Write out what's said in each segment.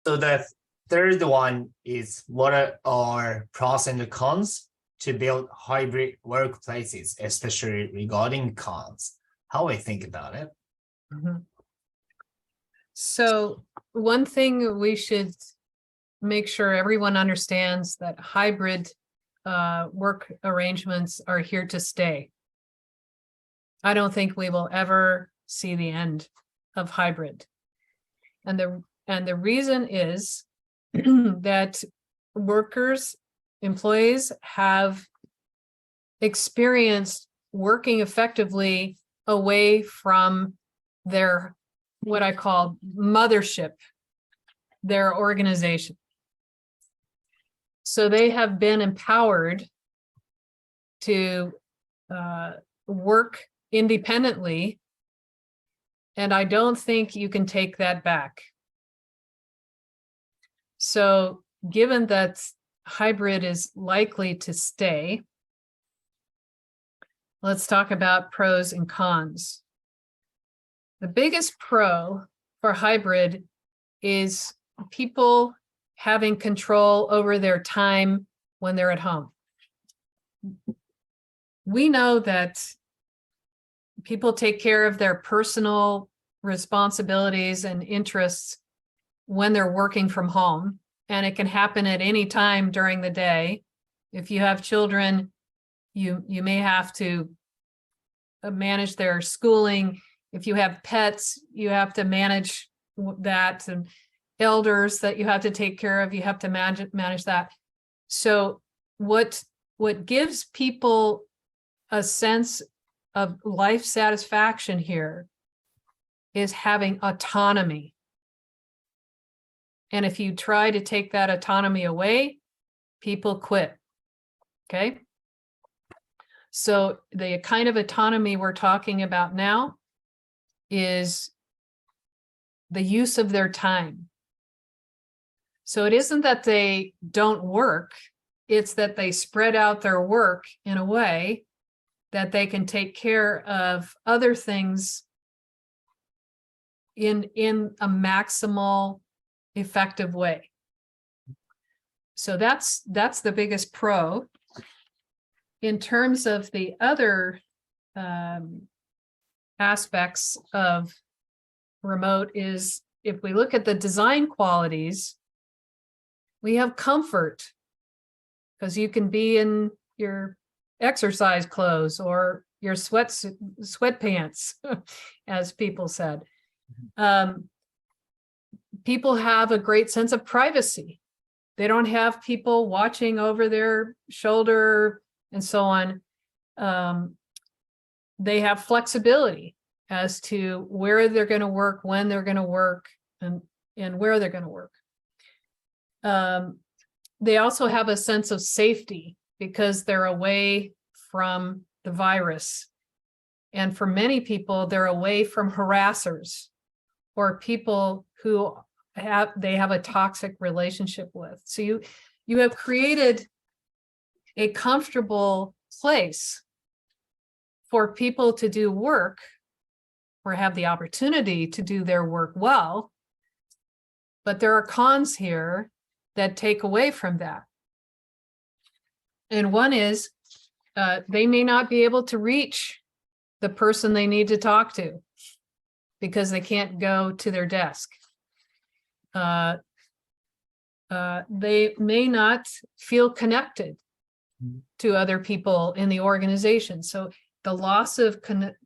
So the third one is what are our pros and cons to build hybrid workplaces, especially regarding cons? How I think about it. Mm-hmm. So one thing we should make sure everyone understands that hybrid work arrangements are here to stay. I don't think we will ever see the end of hybrid. And the reason is that employees have experienced working effectively away from their, what I call mothership, their organization. So they have been empowered to work independently, and I don't think you can take that back. So given that hybrid is likely to stay, let's talk about pros and cons. The biggest pro for hybrid is people having control over their time when they're at home. We know that people take care of their personal responsibilities and interests when they're working from home, and it can happen at any time during the day. If you have children, you may have to manage their schooling. If you have pets, you have to manage that, and elders that you have to take care of, you have to manage that. So what gives people a sense of life satisfaction here is having autonomy. And if you try to take that autonomy away, people quit. Okay? So the kind of autonomy we're talking about now is the use of their time. So it isn't that they don't work, it's that they spread out their work in a way that they can take care of other things in a maximal effective way. So that's the biggest pro. In terms of the other aspects of remote is, if we look at the design qualities, we have comfort, because you can be in your exercise clothes or your sweatpants, as people said. People have a great sense of privacy. They don't have people watching over their shoulder and so on. They have flexibility as to where they're going to work, when they're going to work, and where they're going to work. They also have a sense of safety because they're away from the virus. And for many people, they're away from harassers or people who have a toxic relationship with. So you have created a comfortable place for people to do work or have the opportunity to do their work well. But there are cons here that take away from that. And one is they may not be able to reach the person they need to talk to because they can't go to their desk. They may not feel connected to other people in the organization. So the loss of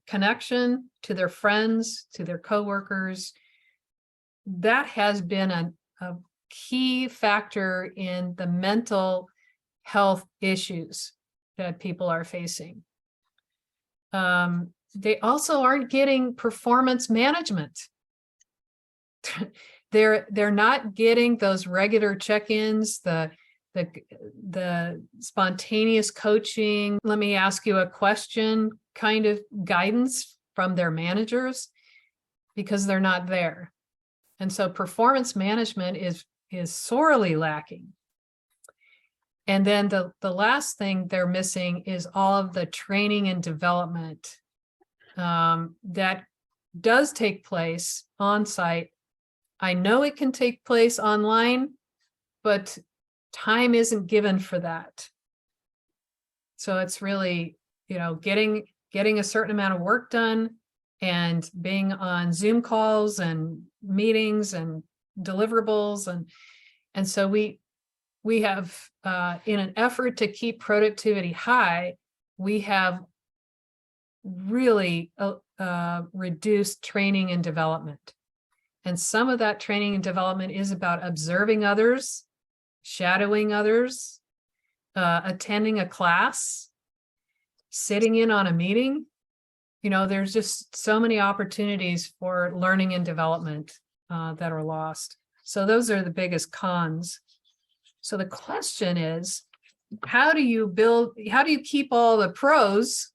connection to their friends, to their coworkers, that has been a key factor in the mental health issues that people are facing. They also aren't getting performance management. They're not getting those regular check-ins, the spontaneous coaching, let me ask you a question kind of guidance from their managers, because they're not there. And so performance management is sorely lacking. And then the last thing they're missing is all of the training and development that does take place on site I know it can take place online, but time isn't given for that. So it's really, getting a certain amount of work done and being on Zoom calls and meetings and deliverables. And so we have, in an effort to keep productivity high, we have really reduced training and development. And some of that training and development is about observing others, shadowing others, attending a class, sitting in on a meeting. There's just so many opportunities for learning and development that are lost. So those are the biggest cons. So the question is, how do you keep all the pros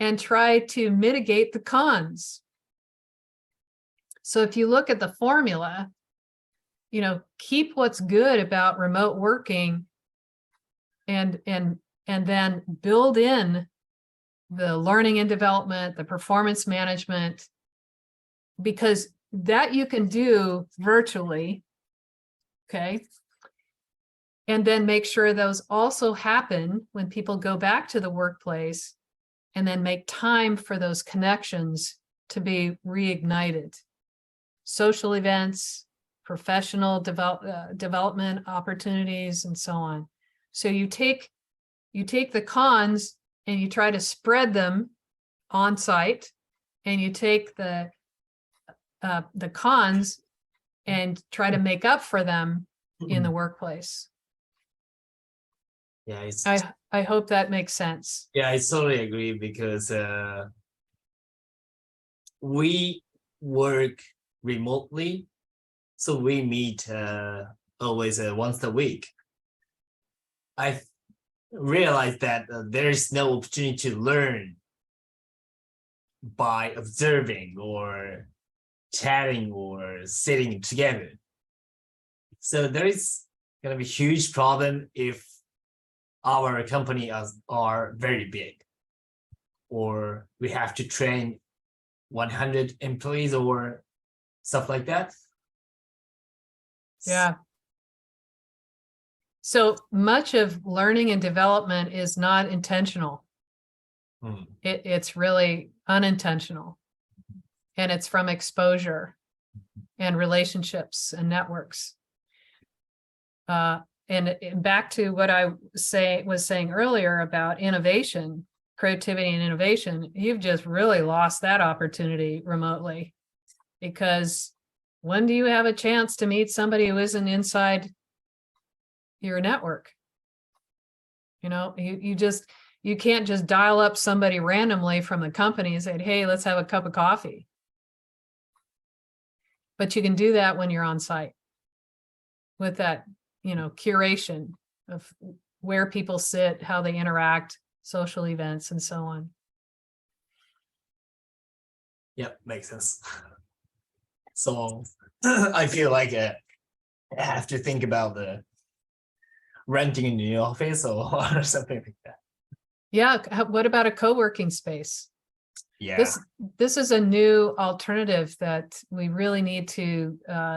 and try to mitigate the cons? So if you look at the formula, keep what's good about remote working and then build in the learning and development, the performance management, because that you can do virtually, okay? And then make sure those also happen when people go back to the workplace, and then make time for those connections to be reignited. Social events, professional development opportunities, and so on. So you take the cons and you try to spread them on site, and you take the cons and try to make up for them in the workplace. Yeah, I hope that makes sense. Yeah, I totally agree, because we work remotely, so we meet always once a week. I realized that there is no opportunity to learn by observing or chatting or sitting together. So there is going to be a huge problem if our company are very big, or we have to train 100 employees or stuff like that. Yeah. So much of learning and development is not intentional. It's really unintentional. And it's from exposure and relationships and networks. And back to what I was saying earlier about innovation, creativity and innovation, you've just really lost that opportunity remotely, because when do you have a chance to meet somebody who isn't inside your network? You can't just dial up somebody randomly from the company and say, hey, let's have a cup of coffee. But you can do that when you're on site with that, curation of where people sit, how they interact, social events, and so on. Yeah, makes sense. So I feel like I have to think about the renting a new office or something like that. Yeah. What about a co-working space? Yeah. This is a new alternative that we really need to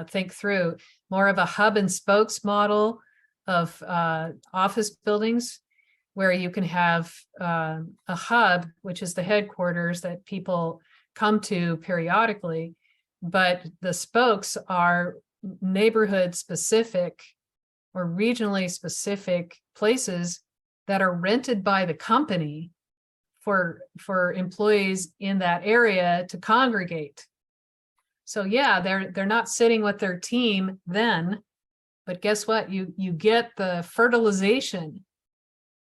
think through. More of a hub and spokes model of office buildings, where you can have a hub, which is the headquarters that people come to periodically, but the spokes are neighborhood specific or regionally specific places that are rented by the company for employees in that area to congregate. So yeah, they're not sitting with their team then, but guess what? You get the fertilization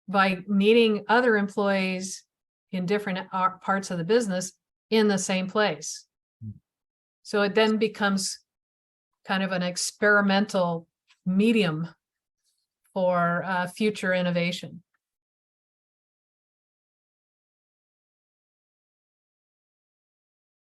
by meeting other employees in different parts of the business in the same place. So it then becomes kind of an experimental medium for future innovation.